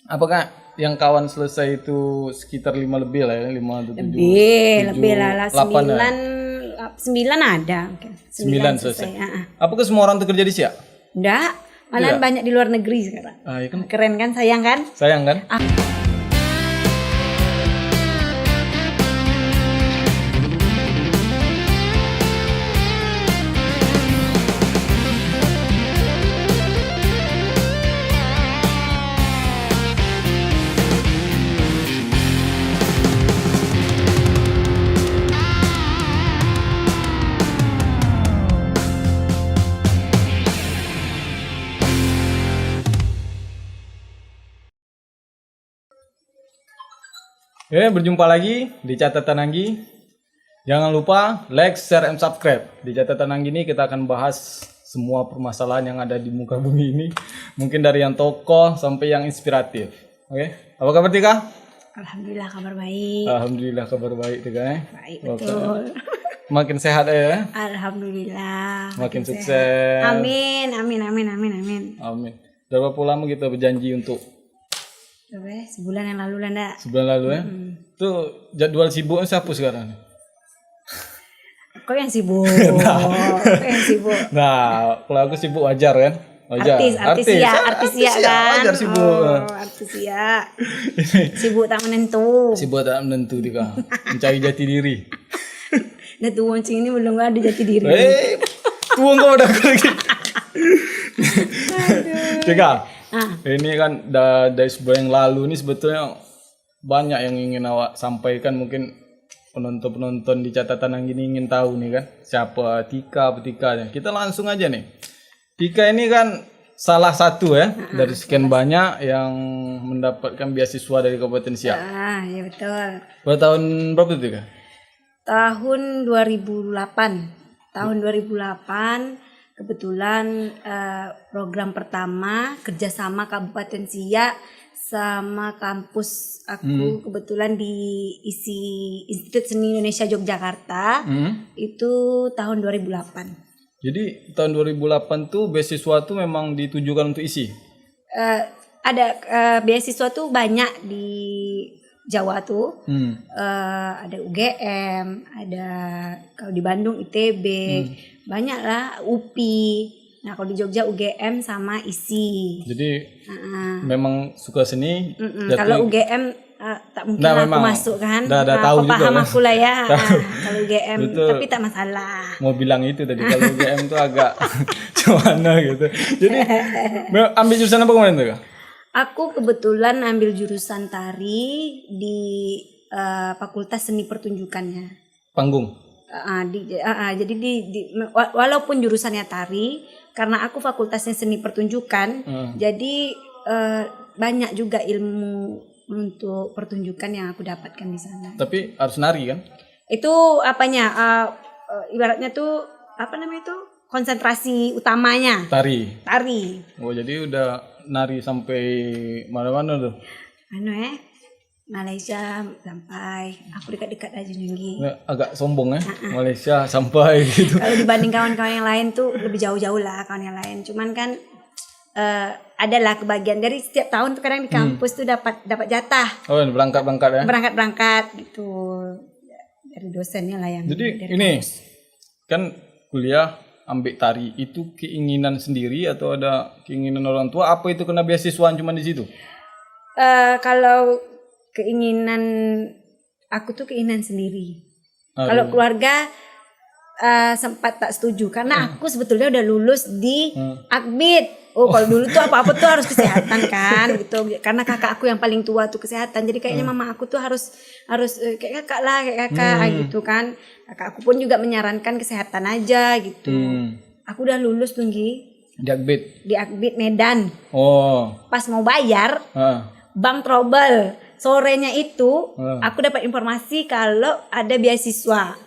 Apakah yang kawan selesai itu sekitar 5 lebih lah ya, 5 atau 7? Lebih lah, 8 ya? 9 ada. Oke. 9 selesai. Apakah semua orang tuh kerja di Siak? Enggak, malahan banyak di luar negeri sekarang. Ah, ya kan? Keren kan, sayang kan? Sayang kan? Oke, berjumpa lagi di Catatan Anggi. Jangan lupa like, share, and subscribe. Di Catatan Anggi ini kita akan bahas semua permasalahan yang ada di muka bumi ini. Mungkin dari yang tokoh sampai yang inspiratif. Oke, apa kabar Tika? Alhamdulillah kabar baik. Alhamdulillah kabar baik Tika ya. Baik betul. Makin sehat ya. Alhamdulillah. Makin sukses. Amin, amin, amin, amin, amin. Amin. Berapa lama kita berjanji untuk sebulan yang lalu lah ndak? Sebulan lalu ya. Tuh jadwal sibuknya siapa sekarang? Kok yang sibuk? Kok yang sibuk? Nah, kalau aku sibuk wajar kan? Wajar. Artis ya kan? Wajar sibuk. Artis ya. Sibuk tak menentu. Sibuk tak menentu Tika. Mencari jati diri. Nah tuh wancing ini belum ada jati diri. Tuang kau udah lagi. Tika. Ini kan dari sebulan yang lalu ini sebetulnya banyak yang ingin awak sampaikan, mungkin penonton-penonton di Catatan Anggi ini ingin tahu nih kan siapa Tika. Kita langsung aja nih. Tika ini kan salah satu ya dari sekian banyak yang mendapatkan beasiswa dari Kabupaten Siak. Ya betul. Pada tahun berapa itu Tika? Tahun 2008. Tahun 2008 kebetulan program pertama kerjasama Kabupaten Siak sama kampus aku kebetulan diisi Institut Seni Indonesia Yogyakarta itu tahun 2008. Jadi tahun 2008 tuh beasiswa tuh memang ditujukan untuk isi? Ada beasiswa tuh banyak di Jawa tuh. Ada UGM, ada kalau di Bandung ITB, banyak lah UPI. Nah kalau di Jogja UGM sama ISI. Jadi memang suka seni. Kalau UGM tak mungkin aku masuk kan. Tahu juga paham kan? aku lah ya. Kalau UGM tapi tak masalah. Mau bilang itu tadi kalau UGM tuh agak cuana gitu. Jadi ambil jurusan apa kemarin tuh? Aku kebetulan ambil jurusan tari di Fakultas Seni Pertunjukannya. Panggung. Jadi walaupun jurusannya tari, karena aku fakultasnya seni pertunjukan, jadi banyak juga ilmu untuk pertunjukan yang aku dapatkan di sana. Tapi harus nari kan? Itu apanya? Ibaratnya tuh apa namanya itu? Konsentrasi utamanya. Tari. Oh jadi udah nari sampai mana-mana tuh? Malaysia sampai, aku dekat-dekat aja Nyunggi. Agak sombong ya, Malaysia sampai gitu. Kalau dibanding kawan-kawan yang lain tuh lebih jauh-jauh lah kawan yang lain. Cuman kan adalah kebagian dari setiap tahun tuh kadang di kampus tuh dapat jatah. Oh berangkat ya? Berangkat gitu dari dosennya lah yang. Jadi ini kampus. Kan kuliah ambil tari itu keinginan sendiri atau ada keinginan orang tua? Apa itu kena beasiswa cuma di situ? Kalau keinginan aku tuh keinginan sendiri. Kalau keluarga sempat tak setuju karena aku sebetulnya udah lulus di Akbid. Kalau dulu tuh apa-apa tuh harus kesehatan kan gitu. Karena kakak aku yang paling tua tuh kesehatan. Jadi kayaknya mama aku tuh harus kayak kakak gitu kan. Kakak aku pun juga menyarankan kesehatan aja gitu. Aku udah lulus tuh di Akbid. Di Akbid Medan. Pas mau bayar bank trouble. Sorenya itu aku dapat informasi kalau ada beasiswa.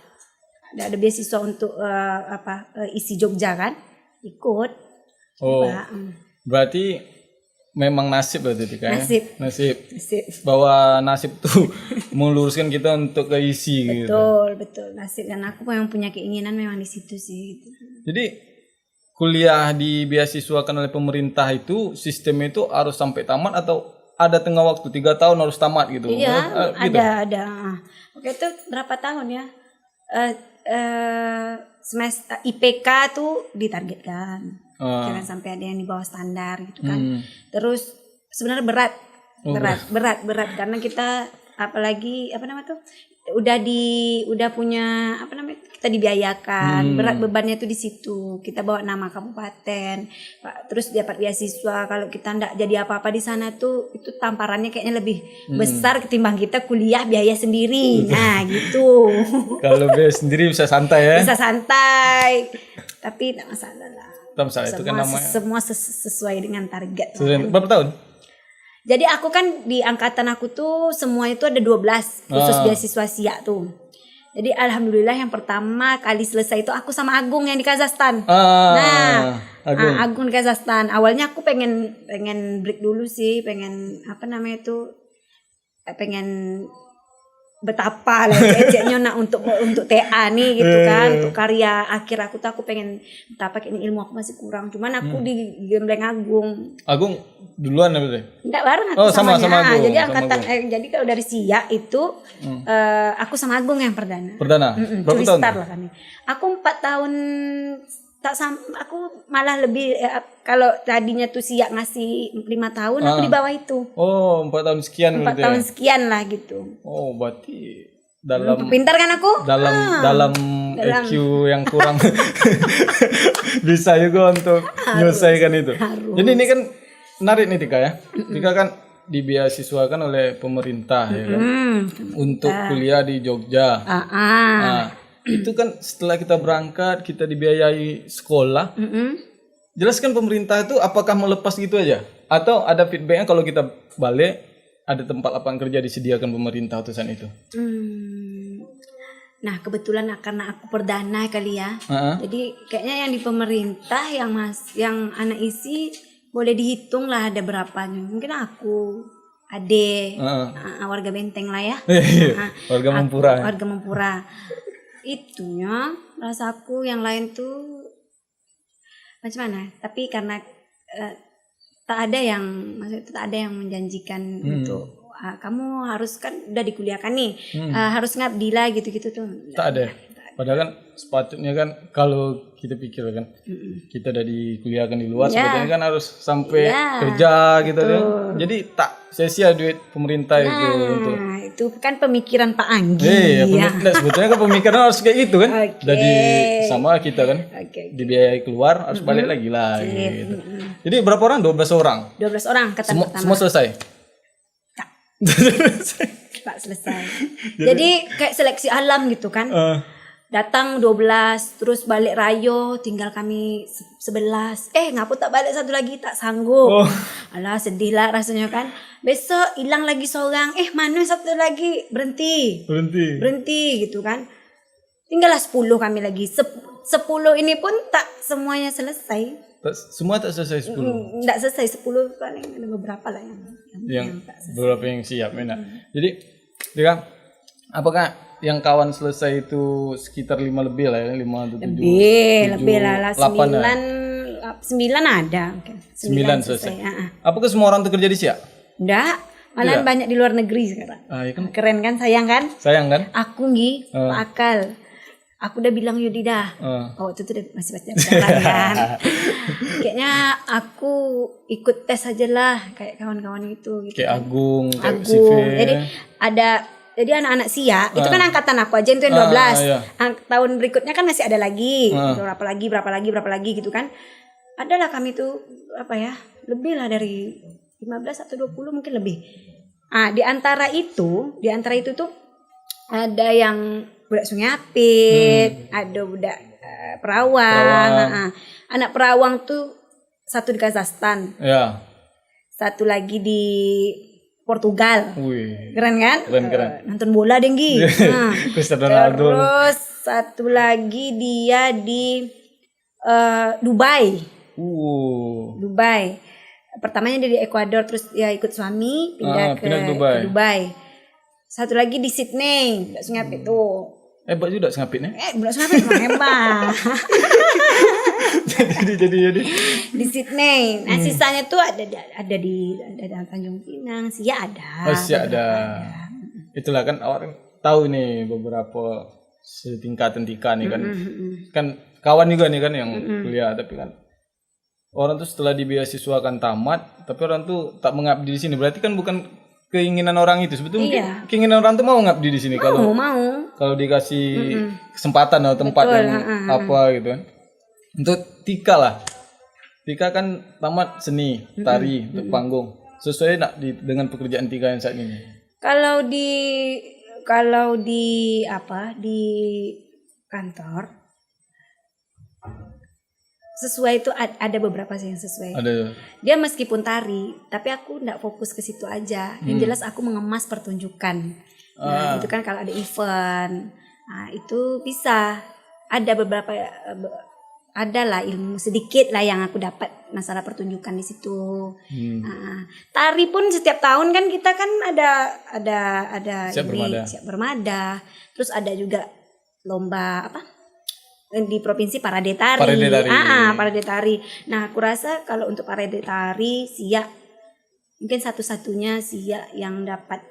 Ada beasiswa untuk isi Jogja kan. Ikut. Berarti memang nasib berarti Tika ya? Nasib. Bahwa nasib tuh meluruskan kita untuk ke isi betul. Nasib dan aku yang punya keinginan memang di situ sih gitu. Jadi kuliah di beasiswakan oleh pemerintah itu sistemnya itu harus sampai tamat atau ada tengah waktu 3 tahun harus tamat gitu. Iya, Gitu. ada. Oke, itu berapa tahun ya? Semester IPK tuh ditargetkan. Jangan sampai ada yang di bawah standar gitu kan. Terus sebenarnya berat karena kita apalagi apa namanya tuh udah punya apa namanya kita dibiayakan, berat bebannya tuh di situ. Kita bawa nama kabupaten, terus dapat beasiswa. Kalau kita ndak jadi apa-apa di sana tuh itu tamparannya kayaknya lebih besar ketimbang kita kuliah biaya sendiri. Nah gitu. Kalau biaya sendiri bisa santai ya. Bisa santai, tapi tak masalah lah. Tak masalah, itu kan namanya. Semua sesuai dengan target. Berapa tahun? Jadi aku kan di angkatan aku tuh semua itu ada 12 khusus beasiswa SIA tuh. Jadi alhamdulillah yang pertama kali selesai itu aku sama Agung yang di Kazakhstan. Agung di Kazakhstan. Awalnya aku pengen break dulu sih, pengen apa namanya itu pengen betapa lah ejeknya nak untuk TA nih gitu kan, untuk karya akhir aku tuh aku pengen betapa kayaknya ilmu aku masih kurang. Cuman aku digembleng Agung. Agung duluan apa deh? Enggak bareng aku sama Agung. Jadi angkatan jadi kalau dari SIA itu aku sama Agung yang perdana. Berapa tahun? Lah kami. Aku 4 tahun aku malah lebih kalau tadinya tuh SIA ngasih 5 tahun aku di bawah itu. Oh, 4 tahun sekian 4 tahun sekian lah gitu. Oh, berarti dalam pintar kan aku? Dalam EQ yang kurang bisa juga untuk menyelesaikan itu. Jadi ini kan menarik nih Tika ya. Tika kan dibeasiswakan oleh pemerintah ya kan untuk kuliah di Jogja. Nah, itu kan setelah kita berangkat kita dibiayai sekolah. Jelaskan pemerintah itu apakah melepas gitu aja atau ada feedbacknya kalau kita balik ada tempat lapangan kerja disediakan pemerintah utusan itu? Nah kebetulan karena aku perdana kali ya. Jadi kayaknya yang di pemerintah yang anak isi boleh dihitung lah ada berapanya. Mungkin aku Ade warga Benteng lah ya. Warga Mempura. Itunya rasaku yang lain tuh macam mana? Tapi karena tak ada yang menjanjikan untuk kamu harus kan udah dikuliahkan nih harus ngabdi lah gitu-gitu tuh. Tak ada. Padahal kan sepatutnya kan kalau kita pikir kan kita udah dikuliahkan di luar sebetulnya kan harus sampai kerja gitu kan. Jadi tak sia-sia duit pemerintah itu untuk itu kan pemikiran Pak Anggi. Sebetulnya kan pemikiran harus kayak gitu kan. Jadi sama kita kan dibiayai keluar harus balik lagi lah gitu. Jadi berapa orang? 12 orang. 12 orang kata pertama. Semua selesai. Tak selesai. Jadi kayak seleksi alam gitu kan. Datang 12 terus balik rayo tinggal kami 11. Ngapa tak balik satu lagi tak sanggup. Alah sedih lah rasanya kan. Besok hilang lagi seorang. Mana satu lagi berhenti gitu kan. Tinggallah 10 kami lagi. 10 ini pun tak semuanya selesai. Semua tak selesai 10. Enggak selesai 10 paling ada beberapa lah yang tak selesai. Beberapa yang siap enak. Jadi Dika, apakah yang kawan selesai itu sekitar 5 lebih lah ya, 5 atau 7 lebih lah 9 ada. 9 selesai. Apakah semua orang tuh kerja di SIA? Enggak, malah banyak di luar negeri sekarang. Ya kan? Keren kan, sayang kan? Aku Pak Akal. Aku udah bilang Yudi dah. Waktu itu masih pacaran kan. Kayaknya aku ikut tes aja lah kayak kawan-kawan itu gitu. Kayak Agung. Jadi anak-anak SIA itu kan angkatan aku aja itu yang 12. Tahun berikutnya kan masih ada lagi. Berapa lagi gitu kan. Adalah kami tuh lebih lah dari 15 atau 20 mungkin lebih. Di antara itu tuh ada yang budak Sungai Apit, ada budak Perawang. Anak Perawang tuh satu di Kazakhstan. Satu lagi di Portugal. Keren kan? Keren. Nonton bola denggi. Cristiano Ronaldo. Terus satu lagi dia di Dubai. Dubai. Pertamanya dia di Ekuador, terus dia ikut suami pindah ke Dubai. Satu lagi di Sydney, Sungai Apit tuh. Hebat juga Sungai Apit nih. Budak Sungai Apit memang hebat. jadi di Sydney. Nah sisanya tuh ada di Tanjung Pinang, Siak ada. masih ada. Itulah kan orang tahu nih beberapa setingkatan Tika nih kan. Kan kawan juga nih kan yang kuliah, tapi kan orang tuh setelah dibeasiswakan tamat, tapi orang tuh tak mengabdi di sini. Berarti kan bukan keinginan orang itu. Sebetulnya mungkin keinginan orang tuh mau ngabdi di sini kalau dikasih kesempatan atau tempat yang apa gitu kan. Untuk Tika lah. Tika kan tamat seni, tari, untuk panggung. Sesuai nak dengan pekerjaan Tika yang saat ini. Kalau di kantor sesuai itu ada beberapa sih yang sesuai. Ada. Dia meskipun tari, tapi aku nggak fokus ke situ aja. Yang jelas aku mengemas pertunjukan. Nah, itu kan kalau ada event, nah, itu bisa ada beberapa adalah ilmu sedikit lah yang aku dapat masalah pertunjukan di situ. Nah, tari pun setiap tahun kan kita kan ada Siap Bermada. Terus ada juga lomba di provinsi Parade Tari. Parade Tari. Nah, aku rasa kalau untuk Parade Tari Siak mungkin satu-satunya Siak yang dapat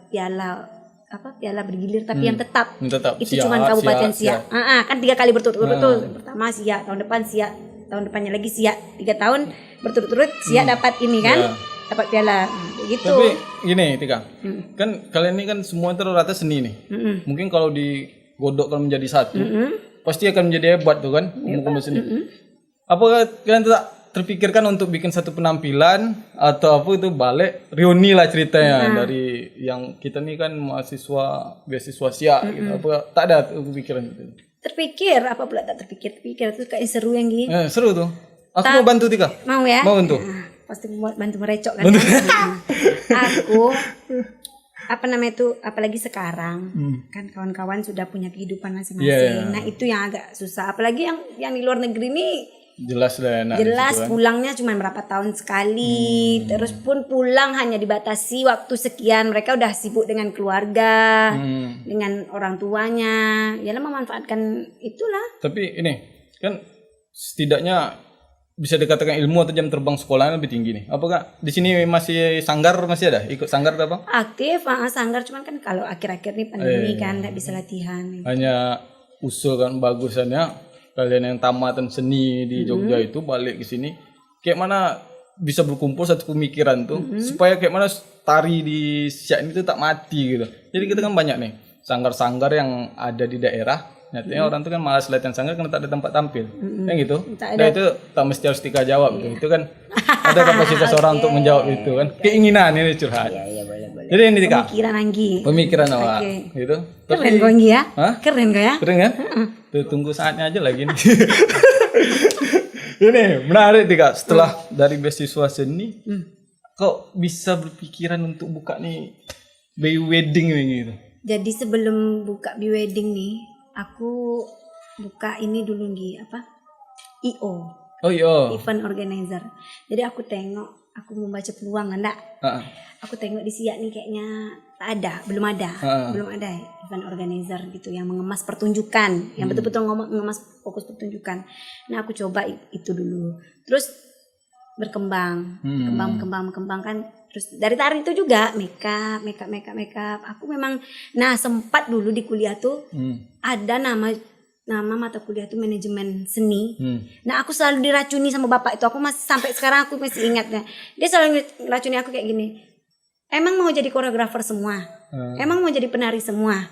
piala bergilir tapi yang tetap itu cuma Kabupaten Siak. Kan 3 kali berturut-turut tuh. Pertama Siak, tahun depan Siak, tahun depannya lagi Siak. 3 tahun berturut-turut Siak dapat ini kan, dapat piala gitu. Tapi gini Tika, kan kalian ini kan semua itu rata seni nih. Mungkin kalau digodokkan menjadi satu, pasti akan menjadi hebat tuh kan, ilmu seni. Apakah kalian tak terpikirkan untuk bikin satu penampilan atau apa itu balik reuni lah ceritanya dari yang kita nih kan beasiswa Siak gitu. Apa tak ada pikiran itu? Terpikir apa pula tak terpikir itu kayak seru yang gini. Seru tuh. Aku mau bantu Tika. Mau ya? Mau bantu. Pasti mau bantu merecok kan. Aku apalagi sekarang kan kawan-kawan sudah punya kehidupan masing-masing. Nah itu yang agak susah. Apalagi yang di luar negeri nih. Jelas Pulangnya cuma berapa tahun sekali, terus pun pulang hanya dibatasi waktu sekian. Mereka udah sibuk dengan keluarga, dengan orang tuanya, ya memanfaatkan itulah. Tapi ini kan setidaknya bisa dikatakan ilmu atau jam terbang sekolahnya lebih tinggi nih. Apakah di sini masih ada? Ikut sanggar atau apa? Aktif, sanggar, cuman kan kalau akhir-akhir nih pandemi kan nggak bisa latihan. Hanya usul kan bagusannya. Kalian yang tamatan seni di Jogja itu balik ke sini kayak mana bisa berkumpul satu pemikiran tuh supaya kayak mana tari di Siak ini tuh tak mati gitu. Jadi kita kan banyak nih sanggar-sanggar yang ada di daerah. Nyatanya orang tuh kan malas latihan sanggar karena tak ada tempat tampil. Yang gitu. Nah itu tak mesti harus Tika jawab gitu. Itu kan ada kapasitas orang untuk menjawab itu kan. Keinginan ini curhat. Boleh. Jadi ini Tika. Pemikiran awak gitu. Keren kok ya? Keren kok ya? Keren kan? Tuh tunggu saatnya aja lagi nih. Ini menarik Tika. Setelah dari beasiswa seni, kok bisa berpikiran untuk buka nih BU Wedding nih gitu? Jadi sebelum buka BU Wedding nih, aku buka ini dulu IO. Oh iya. Event organizer. Jadi aku membaca peluang enggak? Aku tengok di Siak nih kayaknya belum ada event organizer gitu yang mengemas pertunjukan, yang betul-betul mengemas fokus pertunjukan. Nah aku coba itu dulu, terus berkembang kan. Terus dari tari itu juga make up. Aku memang sempat dulu di kuliah tuh ada nama mata kuliah tuh manajemen seni. Nah aku selalu diracuni sama bapak itu. Aku sampai sekarang aku masih ingatnya. Dia selalu ngeracuni aku kayak gini. Emang mau jadi koreografer semua? Emang mau jadi penari semua?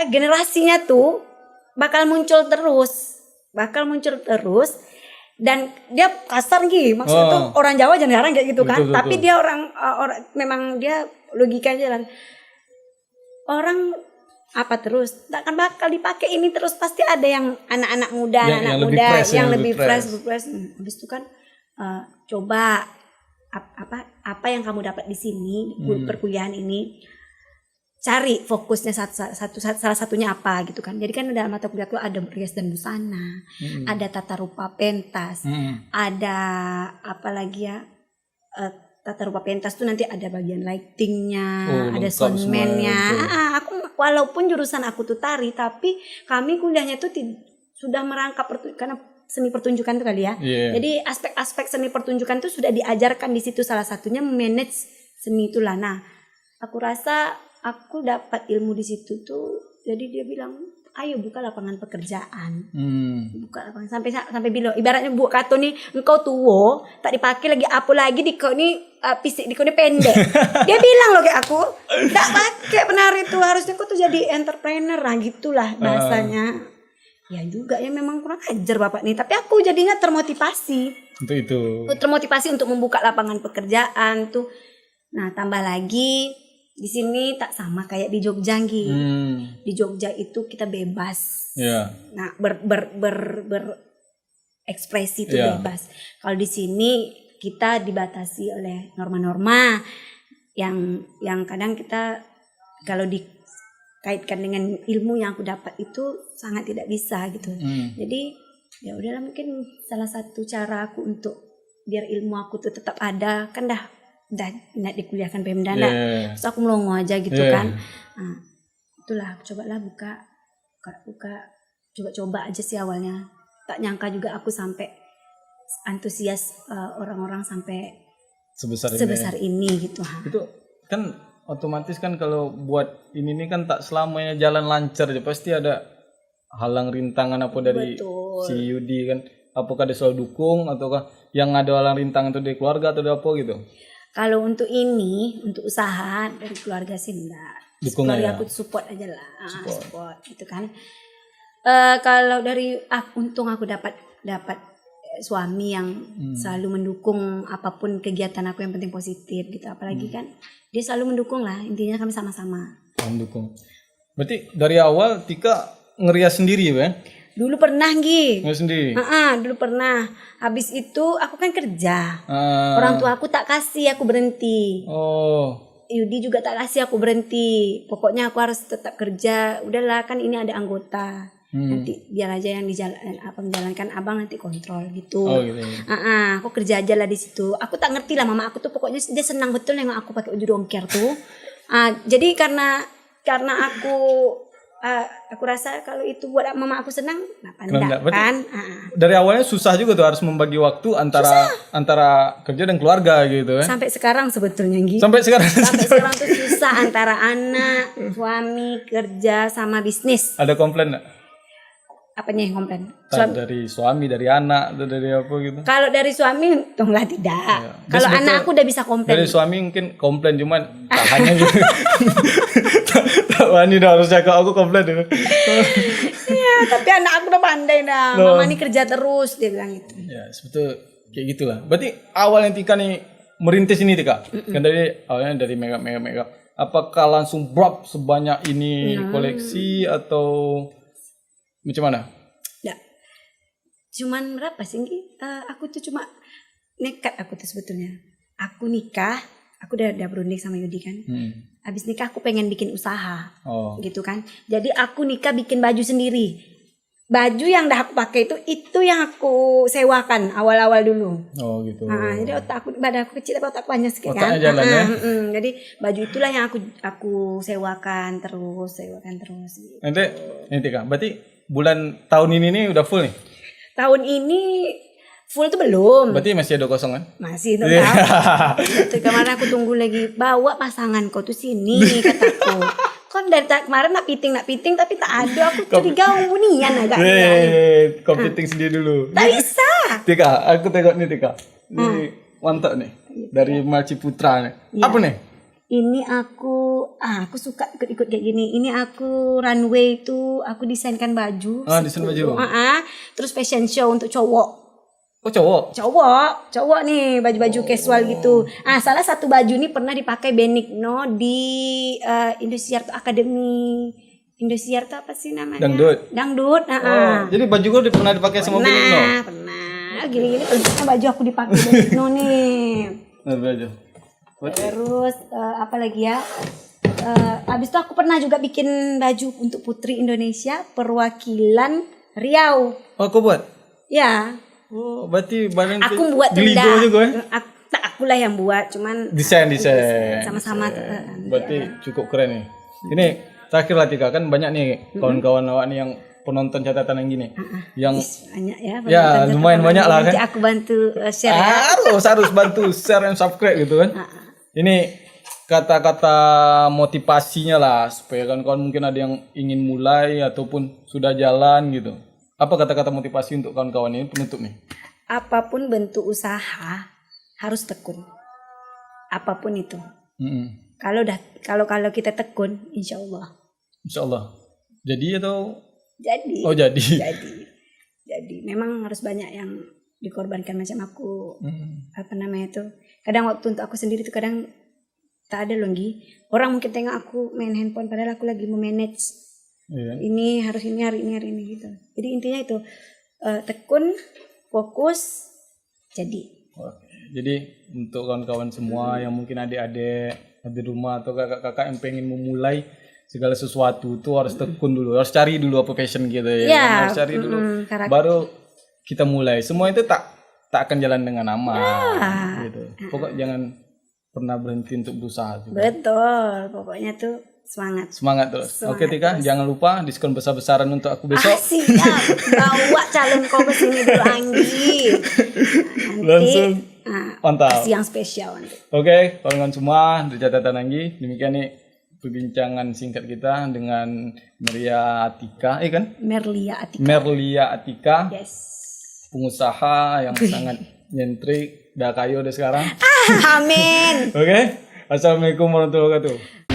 Generasinya tuh bakal muncul terus. Dan dia kasar gitu. Maksudnya tuh orang Jawa jarang kayak gitu kan. Betul. Tapi dia orang memang dia logikanya jalan. Orang apa terus tak akan bakal dipakai ini terus, pasti ada yang anak-anak muda yang lebih fresh. Habis itu kan coba apa yang kamu dapat di sini perkuliahan ini, cari fokusnya salah satunya apa gitu kan. Jadi kan dalam mata kuliah itu ada rias dan busana, ada tata rupa pentas, ada apa lagi ya, tata rupa pentas tuh nanti ada bagian lightingnya, ada soundman-nya. Aku walaupun jurusan aku tuh tari, tapi kami kuliahnya tuh sudah merangkap karena seni pertunjukan tuh kali ya. Iya. Jadi aspek-aspek seni pertunjukan tuh sudah diajarkan di situ, salah satunya manage seni itulah. Nah, aku rasa aku dapat ilmu di situ tuh. Jadi dia bilang, ayo buka lapangan pekerjaan. Buka lapangan sampai bilang ibaratnya buat kato nih, engkau tua tak dipakai lagi apa lagi di kau nih fisik di kau nih pendek. Dia bilang loh kayak aku, tak pakai penari itu, harusnya kau tuh jadi entrepreneur lah, gitulah bahasanya. Ya juga ya, memang kurang ajar bapak nih, tapi aku jadinya termotivasi. Termotivasi untuk membuka lapangan pekerjaan tuh. Nah, tambah lagi di sini tak sama kayak di Jogja Nggi. Di Jogja itu kita bebas. Nah, berekspresi itu bebas. Kalau di sini kita dibatasi oleh norma-norma yang kadang kita kalau dikaitkan dengan ilmu yang aku dapat itu sangat tidak bisa gitu. Jadi ya udahlah, mungkin salah satu cara aku untuk biar ilmu aku tuh tetap ada, kan dah nak dikuliahkan Pemda terus aku melongo aja gitu kan. Nah, itulah cobalah buka coba-coba aja sih awalnya. Tak nyangka juga aku sampai antusias orang-orang sampai sebesar ini gitu. Itu kan otomatis kan kalau buat ini kan tak selamanya jalan lancar aja, pasti ada halang rintangan apa dari si Yudi kan. Apakah dia selalu dukung ataukah yang ada halang rintangan itu dari keluarga atau dari apa gitu? Kalau untuk ini, untuk usaha dari keluarga sih enggak. Keluarga aku support aja lah, support gitu kan. Kalau dari untung aku dapat suami yang selalu mendukung apapun kegiatan aku, yang penting positif gitu. Apalagi kan dia selalu mendukung lah, intinya kami sama-sama. Mendukung. Berarti dari awal Tika ngerias sendiri ya? Dulu pernah Nggi. Sendiri? Dulu pernah. Habis itu aku kan kerja. Orang tua aku tak kasih aku berhenti. Yudi juga tak kasih aku berhenti. Pokoknya aku harus tetap kerja. Udahlah, kan ini ada anggota. Nanti biar aja yang menjalankan abang nanti kontrol gitu. Gitu ya. Aku kerja aja lah di situ. Aku tak ngerti lah, mama aku tuh pokoknya dia senang betul nengok aku pakai baju dongker tuh. Jadi karena aku rasa kalau itu buat mama aku senang, kenapa enggak kan? Dari awalnya susah juga tuh harus membagi waktu antara kerja dan keluarga gitu. Sampai sekarang sebetulnya Nggi. Sampai sekarang tuh susah antara anak, suami, kerja sama bisnis. Ada komplain enggak? Apanya yang komplain? Dari suami, dari anak, atau dari apa gitu? Kalau dari suami, tunglah tidak. Kalau anak aku udah bisa komplain. Dari suami mungkin komplain, cuman tak hanya gitu. Tak wani dah, harus jaga aku komplain. Iya, tapi anak aku udah pandai dah. Mama ini kerja terus, dia bilang gitu. Ya, sebetulnya kayak gitulah. Berarti awal yang Tika nih merintis ini Tika, kan dari awalnya dari makeup. Apakah langsung brab sebanyak ini koleksi atau macam mana? Ya, cuman berapa sih? Aku tuh cuma nekat aku tuh sebetulnya. Aku nikah, aku udah berunding sama Yudi kan. Habis nikah aku pengen bikin usaha, gitu kan. Jadi aku nikah bikin baju sendiri. Baju yang dah aku pakai itu yang aku sewakan awal-awal dulu. Gitu. Jadi badan aku kecil tapi otak banyak sekali kan. Jadi baju itulah yang aku sewakan terus. Nanti Kak, berarti bulan tahun ini nih udah full nih? Tahun ini full tuh belum. Berarti masih ada kosong kan? Masih tuh. Itu kemana aku tunggu lagi, bawa pasangan kau tuh sini kataku. Kan dari kemarin nak piting tapi tak ada, aku curiga unian agak. Kau piting sendiri dulu. Tak bisa. Tika, aku tengok nih Tika. Ini mantap nih. Dari Malci Putra nih. Apa nih? Ini aku suka ikut kayak gini. Ini aku runway itu aku desainkan baju. Desain baju. Terus fashion show untuk cowok. Cowok nih, baju-baju casual gitu. Salah satu baju ini pernah dipakai Benigno di Indosiar Academy. Indosiar itu apa sih namanya? Dangdut. Jadi baju gue pernah dipakai sama Benigno. Pernah. Gini-gini baju aku dipakai Benigno nih. Baju. Terus apa lagi ya? Abis itu aku pernah juga bikin baju untuk Putri Indonesia perwakilan Riau. Aku buat? Ya. Berarti barang aku buat juga ya? Akulah yang buat, cuman desain sama-sama. Berarti cukup keren nih. Ini terakhir lah Tika, kan banyak nih kawan-kawan awak nih yang penonton catatan yang gini. Yang Banyak ya. ya penonton lumayan catatan banyak lah nanti kan. aku bantu share ya. Harus bantu share dan subscribe gitu kan. Ini kata-kata motivasinya lah supaya kawan-kawan mungkin ada yang ingin mulai ataupun sudah jalan gitu. Apa kata-kata motivasi untuk kawan-kawan ini penutup nih? Apapun bentuk usaha harus tekun. Apapun itu. Kalau kita tekun, insya Allah. Insya Allah. Jadi atau? Jadi. Oh jadi. Jadi memang harus banyak yang dikorbankan macam aku. Apa namanya itu? Kadang waktu untuk aku sendiri tuh kadang tak ada loh Gi. Orang mungkin tengok aku main handphone padahal aku lagi memanage. Ini harus ini hari ini gitu. Jadi intinya itu tekun, fokus, jadi. Oke. Jadi untuk kawan-kawan semua yang mungkin adik-adik di rumah atau kakak-kakak yang pengen memulai segala sesuatu itu harus tekun dulu, harus cari dulu apa passion gitu ya. Harus cari dulu, baru kita mulai. Semua itu tak akan jalan dengan aman gitu. Pokok jangan pernah berhenti untuk berusaha juga. Betul, pokoknya tuh semangat terus. Oke Tika, jangan lupa diskon besar-besaran untuk aku besok. Siap, bawa calon kau ke sini dulu Anggi. Nanti langsung mantap. kasih yang spesial nanti. Oke, kawan-kawan semua dari catatan Anggi, demikian nih perbincangan singkat kita dengan Merlia Atika, kan? Merlia Atika. Yes. Pengusaha yang sangat nyentrik, dah kayo deh sekarang. Amin. Oke. Assalamualaikum warahmatullahi wabarakatuh.